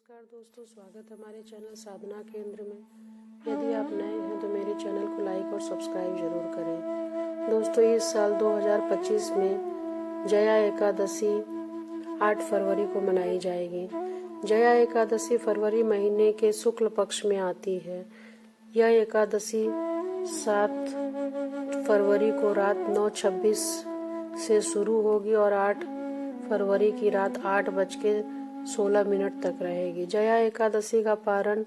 नमस्कार दोस्तों, स्वागत है हमारे चैनल साधना केंद्र में। यदि आप नए हैं तो मेरे चैनल को लाइक और सब्सक्राइब जरूर करें। दोस्तों, इस साल 2025 में जया एकादशी 8 फरवरी को मनाई जाएगी। जया एकादशी फरवरी महीने के शुक्ल पक्ष में आती है। यह एकादशी 7 फरवरी को रात 9:26 से शुरू होगी और 8 फरवरी की रात 8:16 तक रहेगी। जया एकादशी का पारण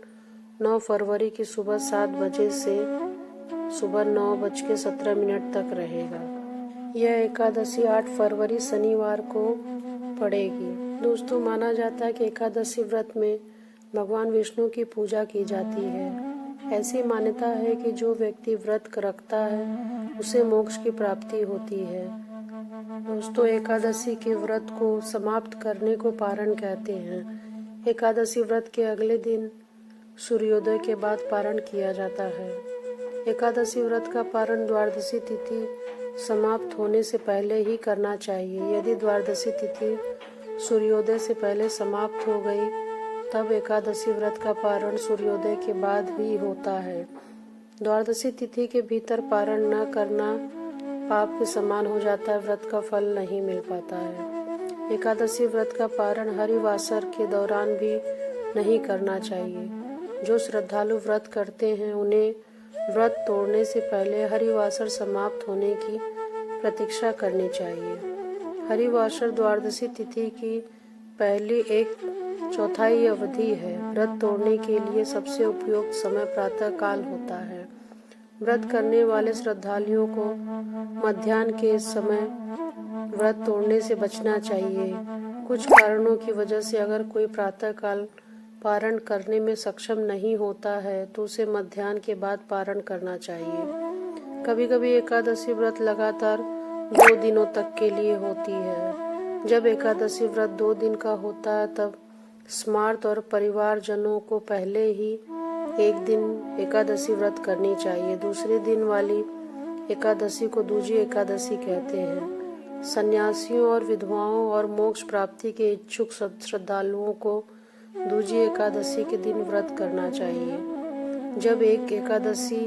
9 फरवरी की सुबह 7 बजे से सुबह 9:17 तक रहेगा। यह एकादशी 8 फरवरी शनिवार को पड़ेगी। दोस्तों, माना जाता है कि एकादशी व्रत में भगवान विष्णु की पूजा की जाती है। ऐसी मान्यता है कि जो व्यक्ति व्रत रखता है उसे मोक्ष की प्राप्ति होती है। दोस्तों, एकादशी के व्रत को समाप्त करने को पारण कहते हैं। एकादशी व्रत के अगले दिन सूर्योदय के बाद पारण किया जाता है। एकादशी व्रत का पारण द्वादशी तिथि समाप्त होने से पहले ही करना चाहिए। यदि द्वादशी तिथि सूर्योदय से पहले समाप्त हो गई तब एकादशी व्रत का पारण सूर्योदय के बाद भी होता है। द्वादशी तिथि के भीतर पारण न करना पाप के समान हो जाता है, व्रत का फल नहीं मिल पाता है। एकादशी व्रत का पारण हरिवासर के दौरान भी नहीं करना चाहिए। जो श्रद्धालु व्रत करते हैं उन्हें व्रत तोड़ने से पहले हरिवासर समाप्त होने की प्रतीक्षा करनी चाहिए। हरिवासर द्वादशी तिथि की पहली 1/4 अवधि है। व्रत तोड़ने के लिए सबसे उपयुक्त समय प्रातः काल होता है। व्रत करने वाले श्रद्धालुओं को मध्याह्न के समय व्रत तोड़ने से बचना चाहिए। कुछ कारणों की वजह से अगर कोई प्रातः काल पारण करने में सक्षम नहीं होता है तो उसे मध्याह्न के बाद पारण करना चाहिए। कभी कभी एकादशी व्रत लगातार 2 दिनों तक के लिए होती है। जब एकादशी व्रत 2 दिन का होता है तब स्मार्त और परिवारजनों को पहले ही एक दिन एकादशी व्रत करनी चाहिए। दूसरे दिन वाली एकादशी को दूजी एकादशी कहते हैं। सन्यासियों और विधवाओं और मोक्ष प्राप्ति के इच्छुक श्रद्धालुओं को दूजी एकादशी के दिन व्रत करना चाहिए। जब एक एकादशी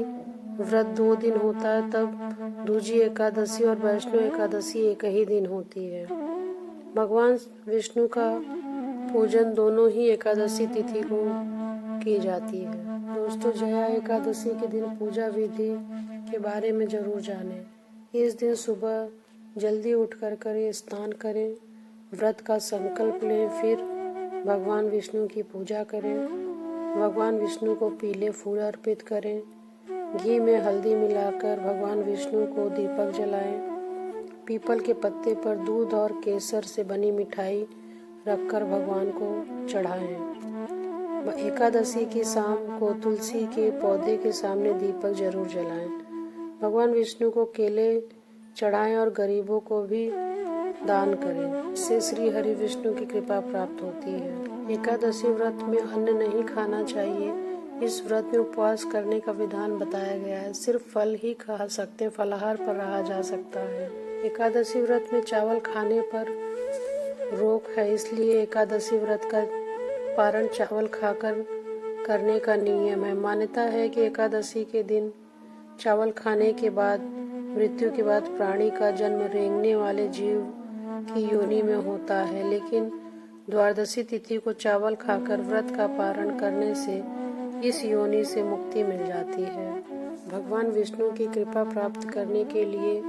व्रत 2 दिन होता है तब दूजी एकादशी और वैष्णव एकादशी एक ही दिन होती है। भगवान विष्णु का पूजन दोनों ही एकादशी तिथि को की जाती है। दोस्तों, जया एकादशी के दिन पूजा विधि के बारे में जरूर जानें। इस दिन सुबह जल्दी उठकर स्नान करें, व्रत का संकल्प लें, फिर भगवान विष्णु की पूजा करें। भगवान विष्णु को पीले फूल अर्पित करें। घी में हल्दी मिलाकर भगवान विष्णु को दीपक जलाएं। पीपल के पत्ते पर दूध और केसर से बनी मिठाई रखकर भगवान को चढ़ाएं। एकादशी की शाम को तुलसी के पौधे के सामने दीपक जरूर जलाएं। भगवान विष्णु को केले चढ़ाएं और गरीबों को भी दान करें। इससे श्री हरि विष्णु की कृपा प्राप्त होती है। एकादशी व्रत में अन्न नहीं खाना चाहिए। इस व्रत में उपवास करने का विधान बताया गया है। सिर्फ फल ही खा सकते, फलाहार पर रहा जा सकता है। एकादशी व्रत में चावल खाने पर रोक है, इसलिए एकादशी व्रत का पारण चावल खाकर करने का नियम है। मान्यता है कि एकादशी के दिन चावल खाने के बाद मृत्यु के बाद प्राणी का जन्म रेंगने वाले जीव की योनि में होता है, लेकिन द्वादशी तिथि को चावल खाकर व्रत का पारण करने से इस योनि से मुक्ति मिल जाती है। भगवान विष्णु की कृपा प्राप्त करने के लिए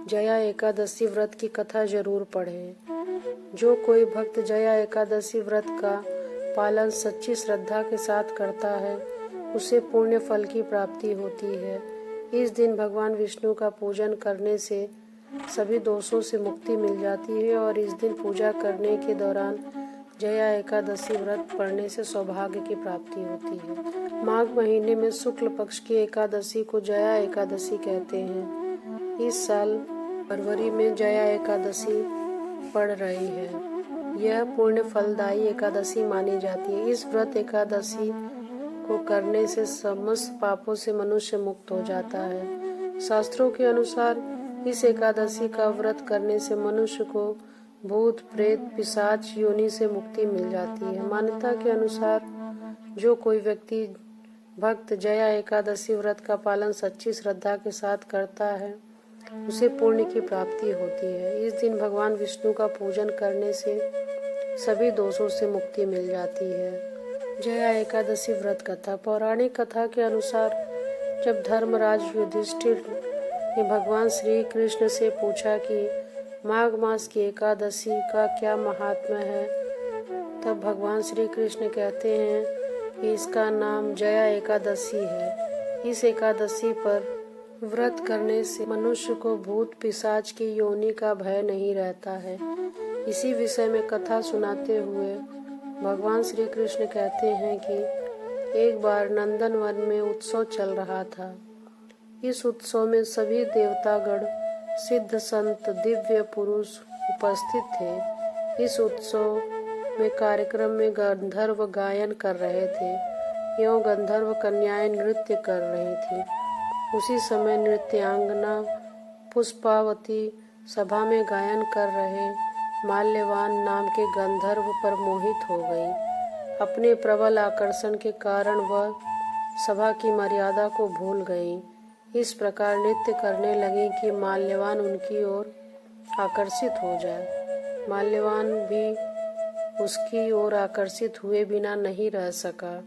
जया एकादशी व्रत की कथा जरूर पढ़ें। जो कोई भक्त जया एकादशी व्रत का पालन सच्ची श्रद्धा के साथ करता है उसे पुण्य फल की प्राप्ति होती है। इस दिन भगवान विष्णु का पूजन करने से सभी दोषों से मुक्ति मिल जाती है और इस दिन पूजा करने के दौरान जया एकादशी व्रत पढ़ने से सौभाग्य की प्राप्ति होती है। माघ महीने में शुक्ल पक्ष की एकादशी को जया एकादशी कहते हैं। इस साल फरवरी में जया एकादशी पड़ रही है। यह पुण्य फलदायी एकादशी मानी जाती है। इस व्रत एकादशी को करने से समस्त पापों से मनुष्य मुक्त हो जाता है। शास्त्रों के अनुसार इस एकादशी का व्रत करने से मनुष्य को भूत प्रेत पिशाच योनि से मुक्ति मिल जाती है। मान्यता के अनुसार जो कोई व्यक्ति भक्त जया एकादशी व्रत का पालन सच्ची श्रद्धा के साथ करता है उसे पुण्य की प्राप्ति होती है। इस दिन भगवान विष्णु का पूजन करने से सभी दोषों से मुक्ति मिल जाती है। जया एकादशी व्रत कथा। पौराणिक कथा के अनुसार जब धर्मराज युधिष्ठिर ने भगवान श्री कृष्ण से पूछा कि माघ मास की एकादशी का क्या महात्म्य है, तब भगवान श्री कृष्ण कहते हैं कि इसका नाम जया एकादशी है। इस एकादशी पर व्रत करने से मनुष्य को भूत पिशाच की योनि का भय नहीं रहता है। इसी विषय में कथा सुनाते हुए भगवान श्री कृष्ण कहते हैं कि एक बार नंदन वन में उत्सव चल रहा था। इस उत्सव में सभी देवतागण, सिद्ध संत, दिव्य पुरुष उपस्थित थे। इस उत्सव में कार्यक्रम में गंधर्व गायन कर रहे थे एवं गंधर्व कन्याएं नृत्य कर रही थी। उसी समय नृत्यांगना पुष्पावती सभा में गायन कर रहे माल्यवान नाम के गंधर्व पर मोहित हो गई। अपने प्रबल आकर्षण के कारण वह सभा की मर्यादा को भूल गई। इस प्रकार नृत्य करने लगी कि माल्यवान उनकी ओर आकर्षित हो जाए। माल्यवान भी उसकी ओर आकर्षित हुए बिना नहीं रह सका।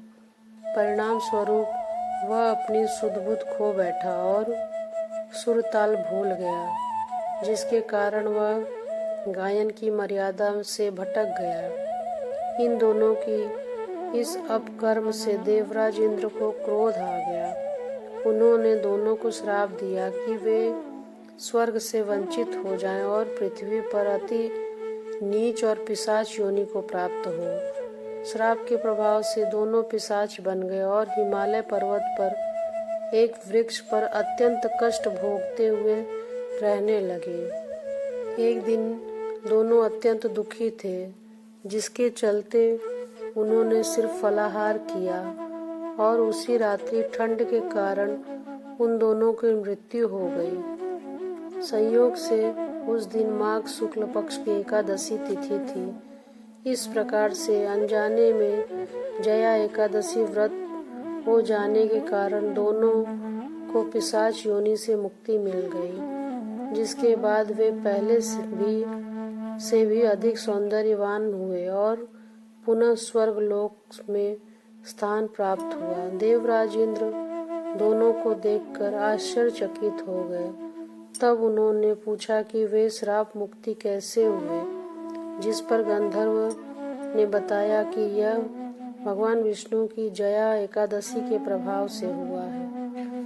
परिणाम स्वरूप वह अपनी सुध-बुध खो बैठा और सुर-ताल भूल गया, जिसके कारण वह गायन की मर्यादा से भटक गया। इन दोनों की इस अपकर्म से देवराज इंद्र को क्रोध आ गया। उन्होंने दोनों को श्राप दिया कि वे स्वर्ग से वंचित हो जाएं और पृथ्वी पर अति नीच और पिशाच योनि को प्राप्त हो। श्राप के प्रभाव से दोनों पिशाच बन गए और हिमालय पर्वत पर एक वृक्ष पर अत्यंत कष्ट भोगते हुए रहने लगे। एक दिन दोनों अत्यंत दुखी थे, जिसके चलते उन्होंने सिर्फ फलाहार किया और उसी रात्रि ठंड के कारण उन दोनों की मृत्यु हो गई। संयोग से उस दिन माघ शुक्ल पक्ष की एकादशी तिथि थी। इस प्रकार से अनजाने में जया एकादशी व्रत हो जाने के कारण दोनों को पिशाच योनि से मुक्ति मिल गई, जिसके बाद वे पहले से भी अधिक सौंदर्यवान हुए और पुनः स्वर्ग लोक में स्थान प्राप्त हुआ। देवराज इंद्र दोनों को देखकर आश्चर्यचकित हो गए। तब उन्होंने पूछा कि वे श्राप मुक्ति कैसे हुए, जिस पर गंधर्व ने बताया कि यह भगवान विष्णु की जया एकादशी के प्रभाव से हुआ है।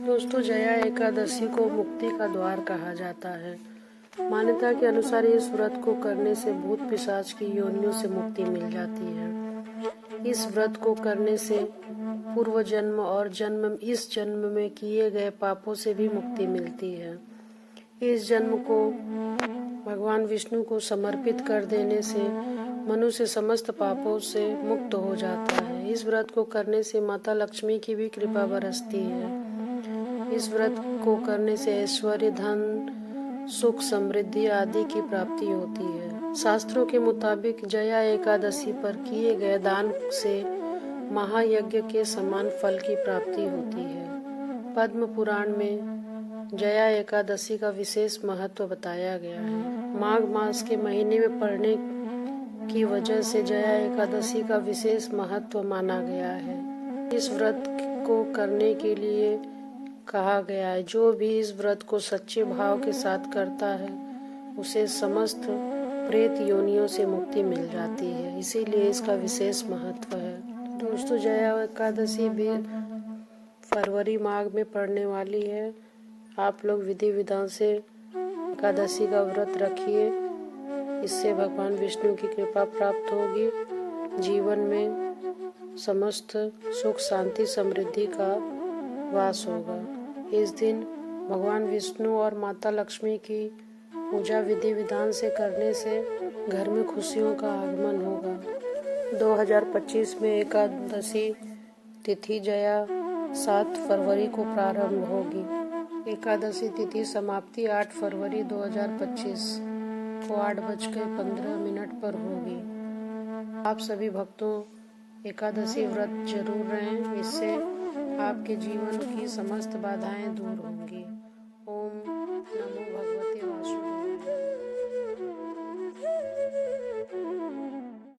दोस्तों, जया एकादशी को मुक्ति का द्वार कहा जाता है। मान्यता के अनुसार इस व्रत को करने से भूत पिशाच की योनियों से मुक्ति मिल जाती है। इस व्रत को करने से पूर्व जन्म और इस जन्म में किए गए पापों से भी मुक्ति मिलती है। इस जन्म को भगवान विष्णु को समर्पित कर देने से मनुष्य समस्त पापों से मुक्त हो जाता है। इस व्रत को करने से माता लक्ष्मी की भी कृपा बरसती है। इस व्रत को करने से ऐश्वर्य, धन, सुख, समृद्धि आदि की प्राप्ति होती है। शास्त्रों के मुताबिक जया एकादशी पर किए गए दान से महायज्ञ के समान फल की प्राप्ति होती है। पद्म पुराण में जया एकादशी का विशेष महत्व बताया गया है। माघ मास के महीने में पड़ने की वजह से जया एकादशी का विशेष महत्व माना गया है। इस व्रत को करने के लिए कहा गया है, जो भी इस व्रत को सच्चे भाव के साथ करता है उसे समस्त प्रेत योनियों से मुक्ति मिल जाती है। इसीलिए इसका विशेष महत्व है। दोस्तों, जया एकादशी भी फरवरी माघ में पड़ने वाली है। आप लोग विधि विधान से एकादशी का व्रत रखिए। इससे भगवान विष्णु की कृपा प्राप्त होगी। जीवन में समस्त सुख, शांति, समृद्धि का वास होगा। इस दिन भगवान विष्णु और माता लक्ष्मी की पूजा विधि विधान से करने से घर में खुशियों का आगमन होगा। 2025 में एकादशी तिथि जया 7 फरवरी को प्रारंभ होगी। एकादशी तिथि समाप्ति 8 फरवरी 2025। को 8:15 पर होगी। आप सभी भक्तों एकादशी व्रत जरूर रहें, इससे आपके जीवन की समस्त बाधाएं दूर होंगी।